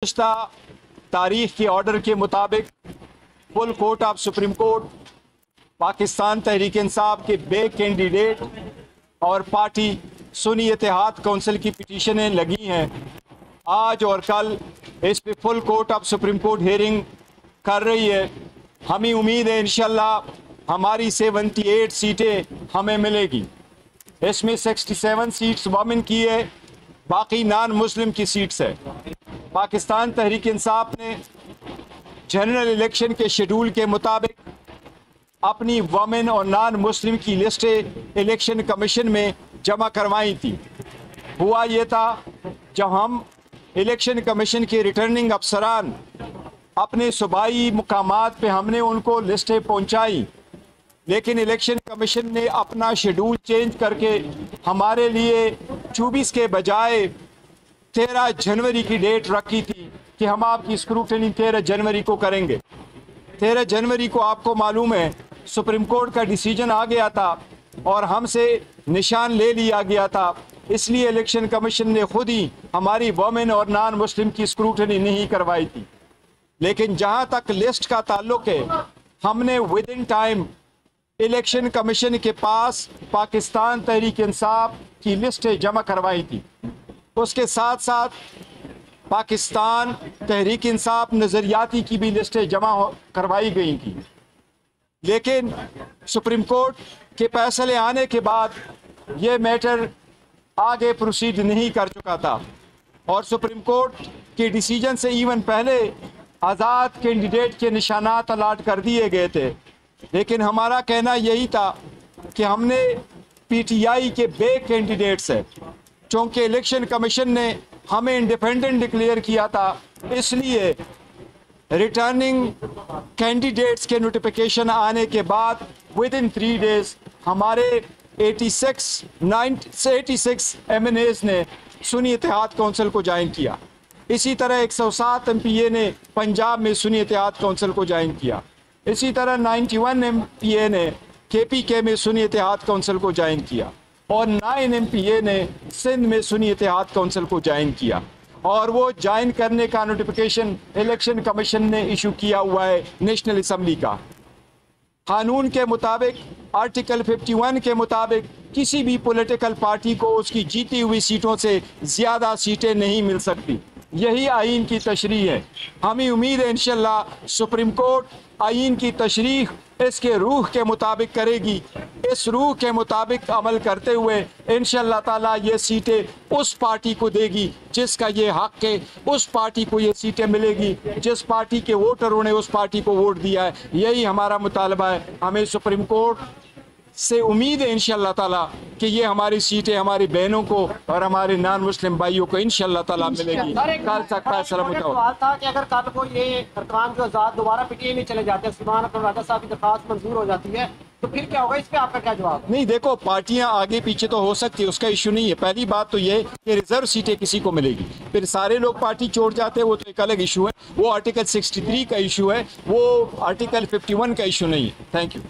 गुज़श्ता तारीख के ऑर्डर के मुताबिक full court of supreme court Pakistan Tehreek Insaf के बे कैंडिडेट और पार्टी सुन्नी इत्तेहाद कौंसिल की पिटीशनें लगी हैं। आज और कल इस पे full court of supreme court hearing कर रही है। हमें उम्मीद है इंशाल्लाह हमारी 78 सीटें हमें मिलेगी। इसमें 67 सीट्स वोमेन की है, बाकी नॉन मुस्लिम की सीट्स है। पाकिस्तान तहरीक इंसाफ ने जनरल इलेक्शन के शेड्यूल के मुताबिक अपनी वोमेन और नॉन मुस्लिम की लिस्टें इलेक्शन कमीशन में जमा करवाई थी। हुआ ये था, जब हम इलेक्शन कमीशन के रिटर्निंग अफसरान अपने सूबाई मुकामात पे हमने उनको लिस्टें पहुंचाई, लेकिन इलेक्शन कमीशन ने अपना शेड्यूल चेंज करके हमारे लिए 24 के बजाय 13 जनवरी की डेट रखी थी कि हम आपकी स्क्रूटनी 13 जनवरी को करेंगे। 13 जनवरी को आपको मालूम है सुप्रीम कोर्ट का डिसीजन आ गया था और हमसे निशान ले लिया गया था। इसलिए इलेक्शन कमीशन ने खुद ही हमारी वोमेन और नॉन मुस्लिम की स्क्रूटनी नहीं करवाई थी। लेकिन जहां तक लिस्ट का ताल्लुक है, हमने with in time election commission के पास पाकिस्तान तहरीक इंसाफ की लिस्टें जमा करवाई थी। उसके साथ साथ पाकिस्तान तहरीक इंसाफ नज़रियाती की भी लिस्टें जमा करवाई गई थी। लेकिन सुप्रीम कोर्ट के फैसले आने के बाद ये मैटर आगे प्रोसीड नहीं कर चुका था और सुप्रीम कोर्ट के डिसीजन से इवन पहले आज़ाद कैंडिडेट के निशानात अलाट कर दिए गए थे। लेकिन हमारा कहना यही था कि हमने पीटीआई के बे कैंडिडेट्स है, चूँकि इलेक्शन कमीशन ने हमें इंडिपेंडेंट डिक्लेयर किया था, इसलिए रिटर्निंग कैंडिडेट्स के नोटिफिकेशन आने के बाद विद इन 3 डेज हमारे 86 MNAs ने सुन्नी इत्तेहाद कौंसिल को ज्वाइन किया। इसी तरह 107 MPA ने पंजाब में सुन्नी इत्तेहाद कौंसिल को ज्वाइन किया। इसी तरह 91 MPA ने KPK में सुन्नी इत्तेहाद कौंसिल को ज्वाइन किया और 9 MPA ने सिंध में सुन्नी इत्तेहाद कौंसिल को ज्वाइन किया। और वो ज्वाइन करने का नोटिफिकेशन इलेक्शन कमीशन ने इशू किया हुआ है नेशनल असम्बली का। कानून के मुताबिक आर्टिकल 51 के मुताबिक किसी भी पॉलिटिकल पार्टी को उसकी जीती हुई सीटों से ज़्यादा सीटें नहीं मिल सकती। यही आईन की तशरीह है। हमें उम्मीद है इंशाल्लाह सुप्रीम कोर्ट आईन की तशरीह इसके रूह के मुताबिक करेगी। इस रूह के मुताबिक अमल करते हुए इंशाल्लाह ताला ये सीटें उस पार्टी को देगी जिसका ये हक है, उस पार्टी को ये सीटें मिलेगी जिस पार्टी के वोटरों ने उस पार्टी को वोट दिया है। यही हमारा मुतालबा है। हमें सुप्रीम कोर्ट से उम्मीद है इंशाल्लाह ताला कि ये हमारी सीटें हमारी बहनों को और हमारे नॉन मुस्लिम भाइयों को इंशाल्लाह ताला मिलेगी। कल तक फैसला सवाल था कि अगर कल को ये अरकान जो आज़ाद दोबारा पीटीआई में चले जाते हैं, सुल्तान अब्दुल राजा साहब की दरख्वास्त मंजूर हो जाती है, तो फिर क्या होगा? इस पे आपका क्या जवाब है? नहीं, देखो, पार्टियां आगे पीछे तो हो सकती है, उसका इशू नहीं है। पहली बात तो ये कि रिजर्व सीटें किसी को मिलेगी, फिर सारे लोग पार्टी छोड़ जाते हैं, वो तो एक अलग इशू है। वो आर्टिकल 63 का इशू है, वो आर्टिकल 51 का इशू नहीं है। Thank you.